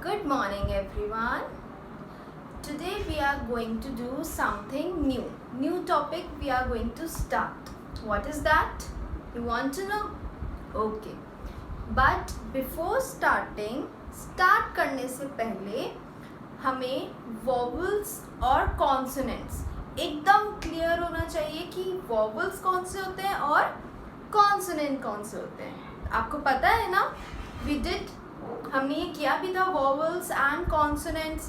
Good morning everyone. Today we are going to do something new. New topic we are going to start. What is that? You want to know? Okay. But before starting, start करने से पहले हमें vowels और consonants एकदम clear होना चाहिए कि vowels कौन से होते हैं और consonant कौन से होते हैं. आपको पता है ना? हमने ये किया भी था vowels and consonants.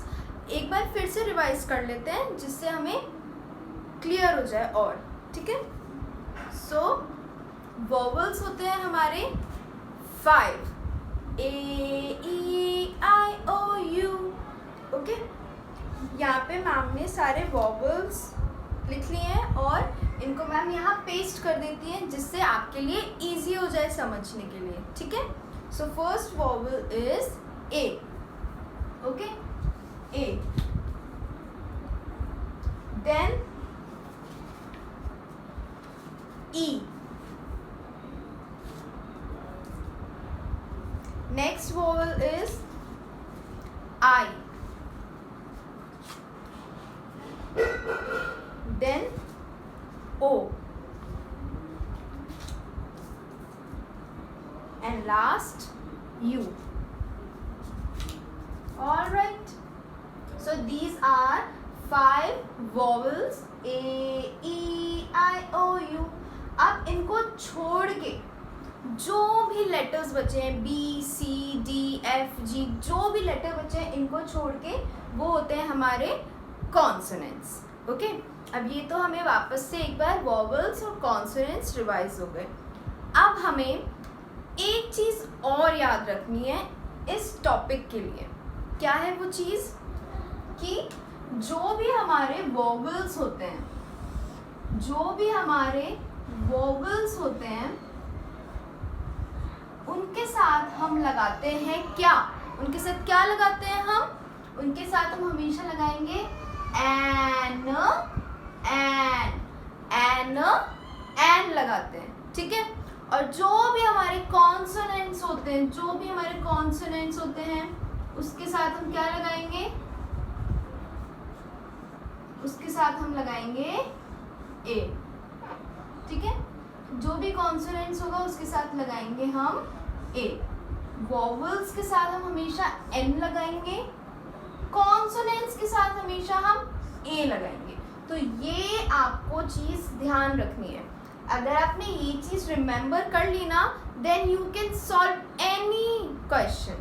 एक बार फिर से रिवाइज कर लेते हैं जिससे हमें क्लियर हो जाए और ठीक है. सो vowels होते हैं हमारे 5 A-E-I-O-U. ओके, यहाँ पे मैम ने सारे vowels लिख लिए हैं और इनको मैम यहाँ पेस्ट कर देती हैं जिससे आपके लिए इजी हो जाए समझने के लिए. ठीक है. So first vowel is A. Okay, A. Then E. Next vowel is I. Then O. And last U. All right. So these are 5 vowels A, E, I, O, U. अब इनको छोड़ के जो भी लेटर्स बचे हैं B, C, D, F, G, जो भी लेटर बचे हैं इनको छोड़ के वो होते हैं हमारे कॉन्सोनेंट्स. ओके, अब ये तो हमें वापस से एक बार वॉवल्स और कॉन्सोनेंट्स रिवाइज हो गए. अब हमें एक चीज़ और याद रखनी है इस टॉपिक के लिए. क्या है वो चीज़? कि जो भी हमारे वॉवल्स होते हैं, उनके साथ हम लगाते हैं क्या? उनके साथ हम हमेशा लगाएंगे एन लगाते हैं. ठीक है. और जो भी हमारे कॉन्सोनेंट्स होते हैं उसके साथ हम क्या लगाएंगे? उसके साथ हम लगाएंगे ए. ठीक है. जो भी कॉन्सोनेंट्स होगा उसके साथ लगाएंगे हम ए. वॉवल्स के साथ हम हमेशा एन लगाएंगे, कॉन्सोनेंट्स के साथ हमेशा हम ए लगाएंगे. तो ये आपको चीज़ ध्यान रखनी है. अगर आपने ये चीज़ रिमेंबर कर ली ना, then you can solve any question.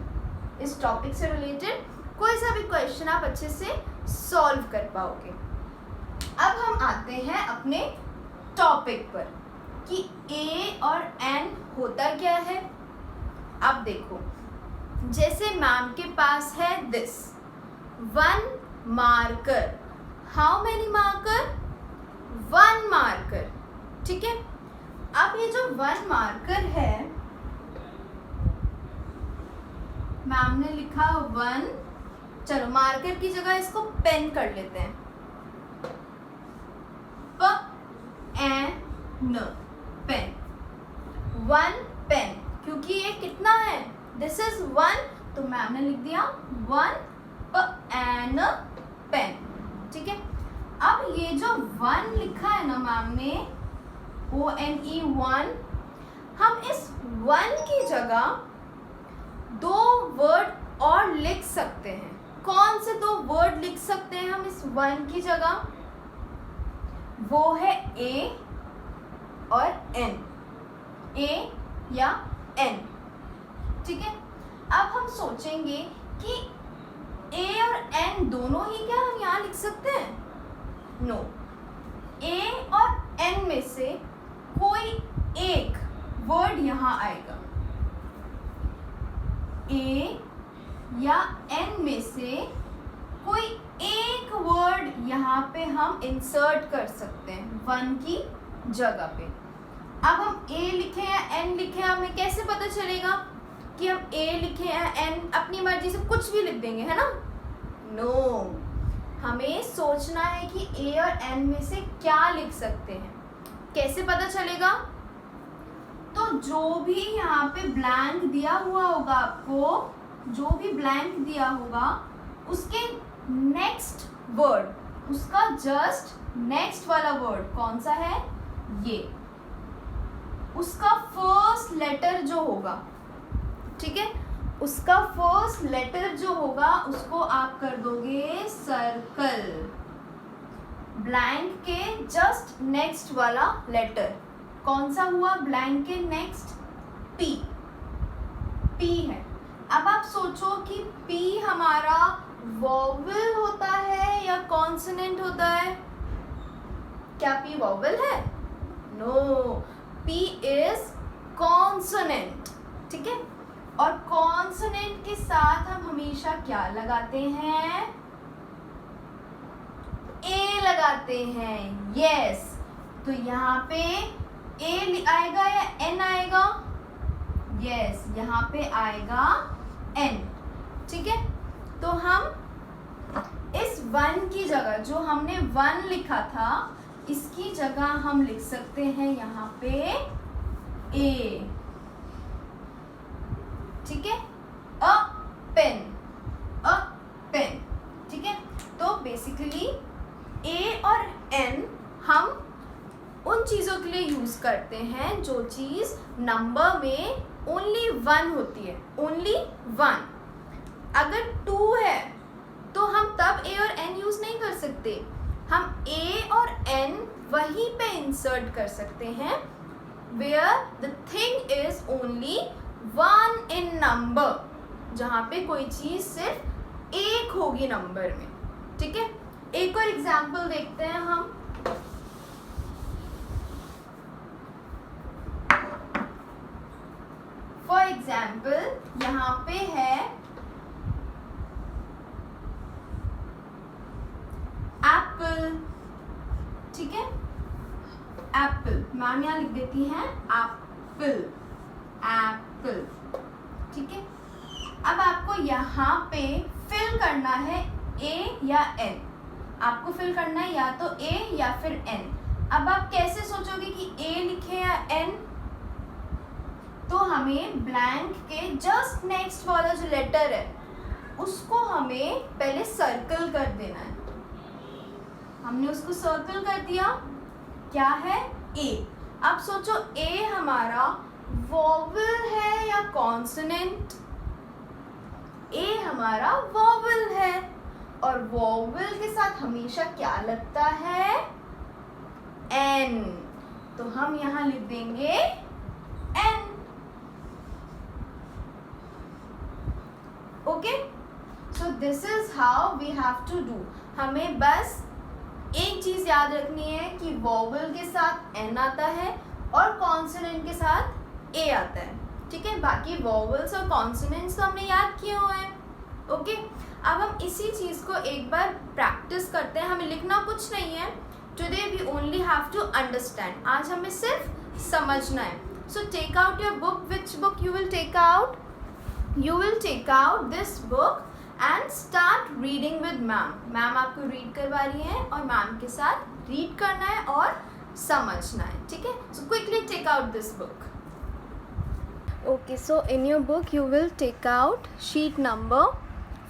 इस टॉपिक से रिलेटेड कोई सा भी क्वेश्चन आप अच्छे से सॉल्व कर पाओगे. अब हम आते हैं अपने टॉपिक पर कि ए और एन होता क्या है. अब देखो, जैसे मैम के पास है this 1 marker. How many marker? 1 marker. ठीक है. अब ये जो 1 मार्कर है, मैम ने लिखा 1. चलो मार्कर की जगह इसको पेन कर लेते हैं. पेन. 1 पेन. क्योंकि ये कितना है? दिस इज 1, तो मैम ने लिख दिया 1 पेन. ठीक है. अब ये जो 1 लिखा है ना मैम ने, ONE 1, हम इस 1 की जगह 2 वर्ड और लिख सकते हैं. कौन से 2 वर्ड लिख सकते हैं हम इस 1 की जगह? वो है A और N. A या N. ठीक है. अब हम सोचेंगे कि A और N दोनों ही क्या हम यहाँ लिख सकते हैं? नो. A और N में से कोई एक वर्ड यहाँ आएगा. A या N में से कोई एक वर्ड यहाँ पे हम इंसर्ट कर सकते हैं 1 की जगह पे. अब हम A लिखे या N लिखे, हमें कैसे पता चलेगा कि हम A लिखे या N? अपनी मर्जी से कुछ भी लिख देंगे, है ना? नो. हमें सोचना है कि A और N में से क्या लिख सकते हैं. कैसे पता चलेगा? तो जो भी यहाँ पे ब्लैंक दिया हुआ होगा आपको, जो भी ब्लैंक दिया होगा उसके नेक्स्ट वर्ड, उसका जस्ट नेक्स्ट वाला वर्ड कौन सा है, ये, उसका फर्स्ट लेटर जो होगा, ठीक है, उसका फर्स्ट लेटर जो होगा उसको आप कर दोगे सर्कल। ब्लैंक के जस्ट नेक्स्ट वाला लेटर कौन सा हुआ, ब्लैंक के नेक्स्ट पी, पी है। अब आप सोचो कि पी हमारा वॉवल होता है या कॉन्सोनेंट होता है, क्या पी वॉवल है, नो, पी इज कॉन्सोनेंट, ठीक है। और कॉन्सोनेंट के साथ हम हमेशा क्या लगाते हैं, ए लगाते हैं, यस। तो यहाँ पे ए आएगा या एन आएगा, यस, यहाँ पे आएगा एन, ठीक है। तो हम इस वन की जगह, जो हमने वन लिखा था, इसकी जगह हम लिख सकते हैं यहाँ पे ए, ठीक है, अ पेन, अ पेन, ठीक है। तो बेसिकली ए और एन हम उन चीज़ों के लिए यूज़ करते हैं जो चीज़ नंबर में ओनली वन होती है, ओनली वन। अगर टू है तो हम तब ए और एन यूज़ नहीं कर सकते, हम ए और एन वहीं पे इंसर्ट कर सकते हैं where the thing is only one in number, जहाँ पे कोई चीज़ सिर्फ एक होगी नंबर में, ठीक है। एक और एग्जाम्पल देखते हैं हम। फॉर एग्जाम्पल यहाँ पे है एप्पल, ठीक है, एप्पल, मैम यहाँ लिख देती हैं एप्पल, एप्पल, ठीक है। अब आपको यहाँ पे फिल करना है ए या एन, आपको फिल करना है या तो ए या फिर एन। अब आप कैसे सोचोगे कि ए लिखे या एन, तो हमें ब्लैंक के जस्ट नेक्स्ट वाला जो लेटर है उसको हमें पहले सर्कल कर देना है। हमने उसको सर्कल कर दिया, क्या है, ए। अब सोचो ए हमारा वॉवल है या कॉन्सोनेंट, ए हमारा वॉवल है, और वॉवल के साथ हमेशा क्या लगता है, एन, तो हम यहाँ लिख देंगे N, okay. So this is how we have to do. हमें बस एक चीज याद रखनी है कि वॉवल के साथ एन आता है और कॉन्सोनेंट के साथ ए आता है, ठीक है। बाकी वॉवल्स और कॉन्सोनेंट्स तो हमने याद किए हुए हैं, ओके। अब हम इसी चीज़ को एक बार प्रैक्टिस करते हैं, हमें लिखना कुछ नहीं है, today we only have to understand, आज हमें सिर्फ समझना है। So take out your book, which book you will take out, you will take out this book and start reading with ma'am. Ma'am आपको रीड करवा रही हैं और मैम के साथ रीड करना है और समझना है, ठीक है। So quickly take out this book. Okay, so in your book you will take out sheet number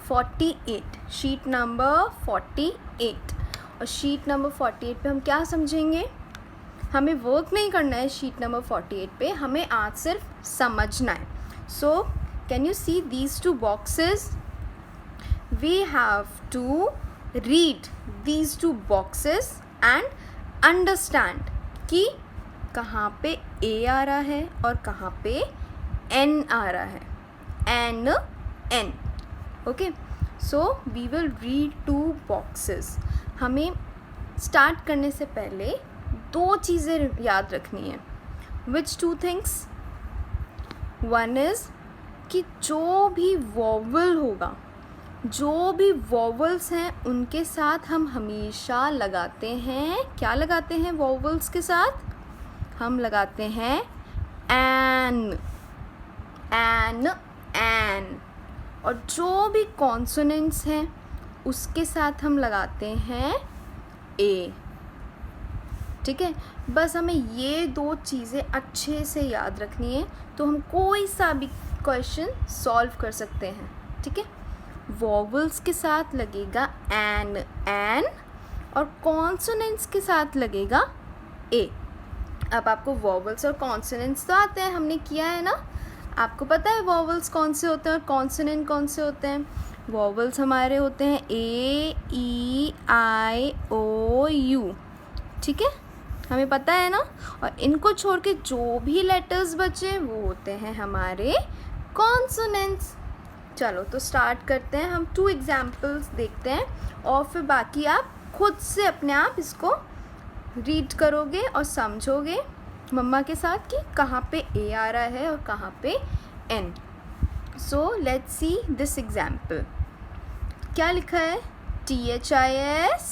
48, sheet number 48, और sheet number 48 पे हम क्या समझेंगे, हमें वर्क नहीं करना है sheet number 48 पे, हमें आज सिर्फ समझना है। So can you see these two boxes? We have to read these two boxes and understand कि कहाँ पे A आ रहा है और कहाँ पे N आ रहा है, N, N, okay? So we will read two boxes. हमें start करने से पहले दो चीज़ें याद रखनी है। Which two things? One is कि जो भी वॉवल होगा, जो भी वॉवल्स हैं उनके साथ हम हमेशा लगाते हैं, क्या लगाते हैं वॉवल्स के साथ, हम लगाते हैं एन, एन, एन। और जो भी कॉन्सोनेंट्स हैं उसके साथ हम लगाते हैं ए, ठीक है। बस हमें ये दो चीज़ें अच्छे से याद रखनी है तो हम कोई सा भी क्वेश्चन सॉल्व कर सकते हैं। ठीक है। वॉवल्स के साथ लगेगा एन, और कॉन्सोनेंट्स के साथ लगेगा ए। अब आपको वॉवल्स और कॉन्सोनेंट्स तो आते हैं, हमने किया है ना। आपको पता है वॉवल्स कौन से होते हैं और कॉन्सोनेंट कौन से होते हैं। वॉवल्स हमारे होते हैं ए, ई, आई, ओ, यू, ठीक है, हमें पता है ना। और इनको छोड़ के जो भी लेटर्स बचे वो होते हैं हमारे कॉन्सोनेंट्स। चलो तो स्टार्ट करते हैं, हम 2 एग्जाम्पल्स देखते हैं और फिर बाकी आप खुद से अपने आप इसको रीड करोगे और समझोगे मम्मा के साथ कि कहाँ पे ए आ रहा है और कहाँ पे an. So let's see this example. क्या लिखा है? THIS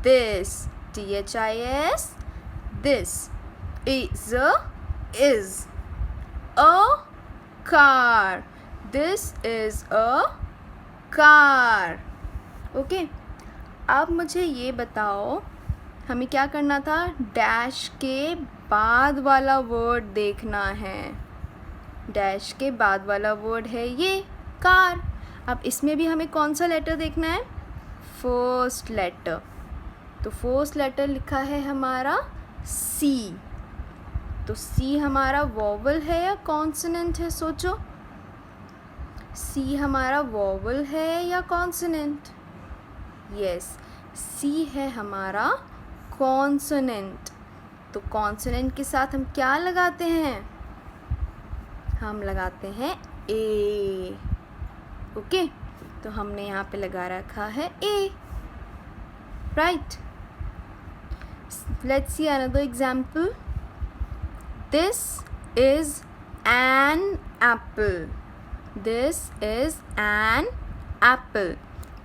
this, THIS this is a car, this is a car, okay. अब मुझे ये बताओ हमें क्या करना था, डैश के बाद वाला वर्ड देखना है। डैश के बाद वाला वर्ड है ये कार। अब इसमें भी हमें कौन सा लेटर देखना है? First letter. तो फर्स्ट लेटर लिखा है हमारा सी। तो सी हमारा वॉवल है या कॉन्सोनेंट है? सोचो, सी हमारा वॉवल है या कॉन्सोनेंट? यस, सी है हमारा कॉन्सोनेंट। तो कॉन्सोनेंट के साथ हम क्या लगाते हैं? हम लगाते हैं ए, ओके। तो हमने यहाँ पे लगा रखा है ए, right. Let's see another example. This is an apple, this is an apple.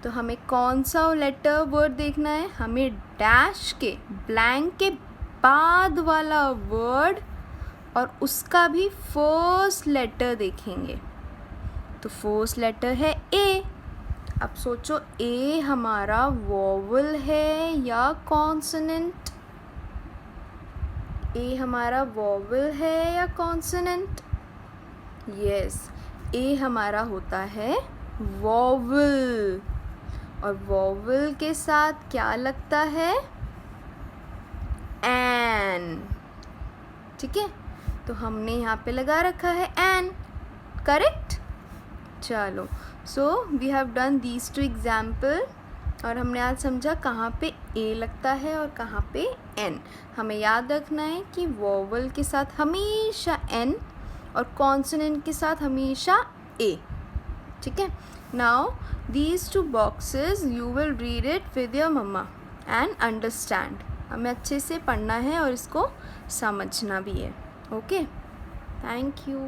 तो हमें कौन सा लेटर वर्ड देखना है? हमें डैश के, ब्लैंक के बाद वाला वर्ड और उसका भी फर्स्ट लेटर देखेंगे। तो फर्स्ट लेटर है ए। अब सोचो ए हमारा वॉवल है या कॉन्सोनेंट? ए हमारा वॉवल है या कॉन्सोनेंट? यस, ए हमारा होता है वॉवल। और वॉवल के साथ क्या लगता है? एन, ठीक है। तो हमने यहाँ पे लगा रखा है एन, करेक्ट। चलो, so we have done these 2 example और हमने आज समझा कहाँ पे ए लगता है और कहाँ पे एन। हमें याद रखना है कि वॉवल के साथ हमेशा एन और कॉन्सोनेंट के साथ हमेशा ए, ठीक है। Now these 2 boxes you will read it with your mama and understand। हमें अच्छे से पढ़ना है और इसको समझना भी है, ओके। Thank you.